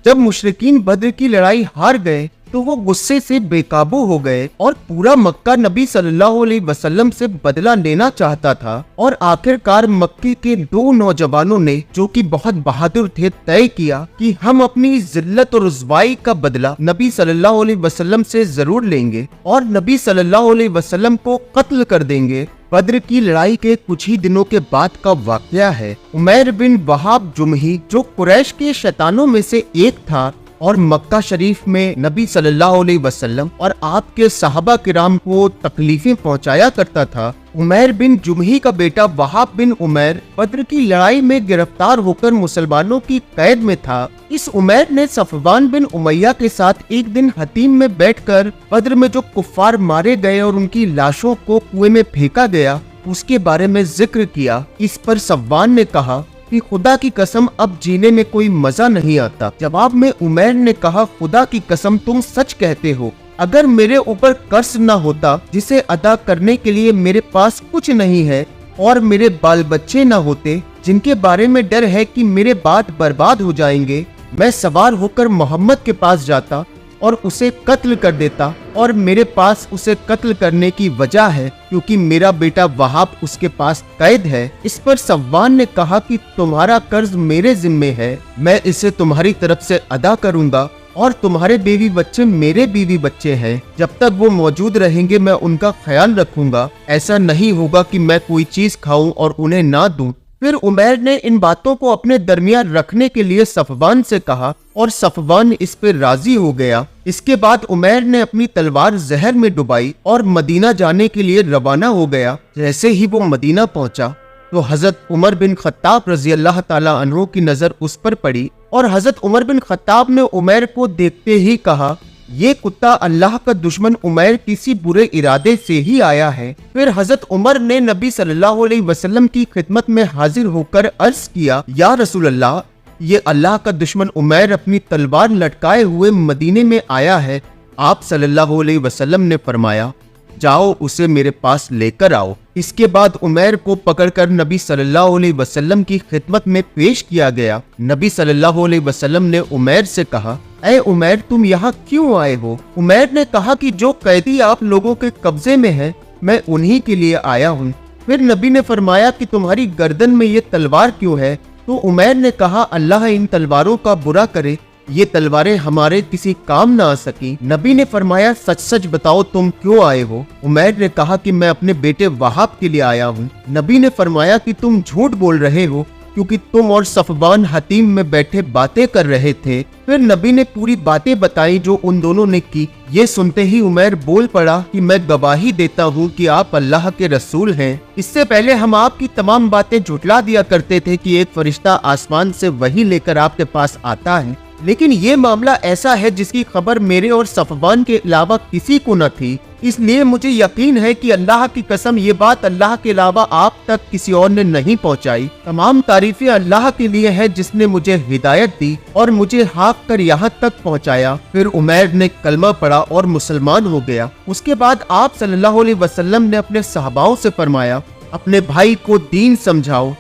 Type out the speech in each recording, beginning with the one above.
जब मुशरिकीन बद्र की लड़ाई हार गए तो वो गुस्से से बेकाबू हो गए और पूरा मक्का नबी सल्लल्लाहु अलैहि वसल्लम से बदला लेना चाहता था। और आखिरकार मक्के के दो नौजवानों ने, जो कि बहुत बहादुर थे, तय किया कि हम अपनी जिल्लत और रुसवाई का बदला नबी सल्लल्लाहु अलैहि वसल्लम से जरूर लेंगे और नबी सल्लल्लाहु अलैहि वसल्लम को कत्ल कर देंगे। बद्र की लड़ाई के कुछ ही दिनों के बाद का वाकया है। उमैर बिन वहाब जुमही, जो कुरैश के शैतानों में से एक था और मक्का शरीफ में नबी सल्लल्लाहु अलैहि वसल्लम और आपके सहाबा किराम को तकलीफें पहुंचाया करता था, उमैर बिन जुमही का बेटा वहाब बिन उमैर बद्र की लड़ाई में गिरफ्तार होकर मुसलमानों की कैद में था। इस उमैर ने सफवान बिन उमैया के साथ एक दिन हतीम में बैठकर बद्र में जो कुफ्फार मारे गए और उनकी लाशों को कुएं में फेंका गया उसके बारे में जिक्र किया। इस पर सफवान ने कहा कि खुदा की कसम अब जीने में कोई मजा नहीं आता। जवाब में उमैर ने कहा, खुदा की कसम तुम सच कहते हो, अगर मेरे ऊपर कर्ज न होता जिसे अदा करने के लिए मेरे पास कुछ नहीं है और मेरे बाल बच्चे न होते जिनके बारे में डर है कि मेरे बाद बर्बाद हो जाएंगे, मैं सवार होकर मोहम्मद के पास जाता और उसे कत्ल कर देता। और मेरे पास उसे कत्ल करने की वजह है क्योंकि मेरा बेटा वहाब उसके पास कैद है। इस पर सफवान ने कहा कि तुम्हारा कर्ज मेरे जिम्मे है, मैं इसे तुम्हारी तरफ से अदा करूंगा और तुम्हारे बीवी बच्चे मेरे बीवी बच्चे हैं, जब तक वो मौजूद रहेंगे मैं उनका ख्याल रखूंगा। ऐसा नहीं होगा कि मैं कोई चीज खाऊं और उन्हें ना दूं। फिर उमैर ने इन बातों को अपने दरमियान रखने के लिए सफवान से कहा और सफवान इस पर राजी हो गया। इसके बाद उमैर ने अपनी तलवार जहर में डुबाई और मदीना जाने के लिए रवाना हो गया। जैसे ही वो मदीना पहुंचा तो हजरत उमर बिन खत्ताब रजी अल्लाह ताला अन्हु की नजर उस पर पड़ी और हजरत उमर बिन खत्ताब ने उमैर को देखते ही कहा, ये कुत्ता अल्लाह का दुश्मन उमैर किसी बुरे इरादे से ही आया है। फिर हजरत उमर ने नबी सल्लल्लाहु अलैहि वसल्लम की खिदमत में हाजिर होकर अर्ज किया, या रसूल अल्लाह, ये अल्लाह का दुश्मन उमैर अपनी तलवार लटकाए हुए मदीने में आया है। आप सल्लल्लाहु अलैहि वसल्लम ने फरमाया, जाओ उसे मेरे पास लेकर आओ। इसके बाद उमैर को पकड़कर नबी सल्लल्लाहु अलैहि वसल्लम की खिदमत में पेश किया गया। नबी सल्लल्लाहु अलैहि वसल्लम ने उमैर से कहा, ऐ उमैर, तुम यहाँ क्यों आए हो? उमैर ने कहा कि जो कैदी आप लोगों के कब्जे में है मैं उन्हीं के लिए आया हूँ। फिर नबी ने फरमाया कि तुम्हारी गर्दन में ये तलवार क्यों है? तो उमैर ने कहा, अल्लाह इन तलवारों का बुरा करे, ये तलवारें हमारे किसी काम ना आ सकी। नबी ने फरमाया, सच सच बताओ तुम क्यों आए हो? उमैर ने कहा कि मैं अपने बेटे वहाब के लिए आया हूँ। नबी ने फरमाया कि तुम झूठ बोल रहे हो क्योंकि तुम और सफवान हतीम में बैठे बातें कर रहे थे। फिर नबी ने पूरी बातें बताई जो उन दोनों ने की। ये सुनते ही उमैर बोल पड़ा कि मैं गवाही देता हूँ कि आप अल्लाह के रसूल हैं। इससे पहले हम आपकी तमाम बातें झुटला दिया करते थे कि एक फरिश्ता आसमान से वही लेकर आपके पास आता है, लेकिन ये मामला ऐसा है जिसकी खबर मेरे और सफवान के अलावा किसी को न थी। इसलिए मुझे यकीन है कि अल्लाह की कसम ये बात अल्लाह के अलावा आप तक किसी और ने नहीं पहुंचाई। तमाम तारीफें अल्लाह के लिए है जिसने मुझे हिदायत दी और मुझे हाँक कर यहाँ तक पहुंचाया। फिर उमैर ने कलमा पढ़ा और मुसलमान हो गया। उसके बाद आप सल्लल्लाहु अलैहि वसल्लम ने अपने सहाबाओं से फरमाया, अपने भाई को दीन समझाओ,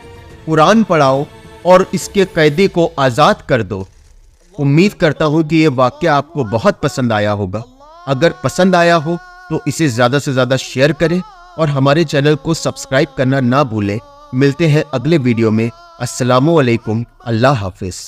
कुरान पढ़ाओ और इसके कैदी को आजाद कर दो। उम्मीद करता हूँ कि ये वाक़या आपको बहुत पसंद आया होगा। अगर पसंद आया हो तो इसे ज़्यादा से ज़्यादा शेयर करें और हमारे चैनल को सब्सक्राइब करना ना भूलें। मिलते हैं अगले वीडियो में। अस्सलामु अलैकुम, अल्लाह हाफिज़।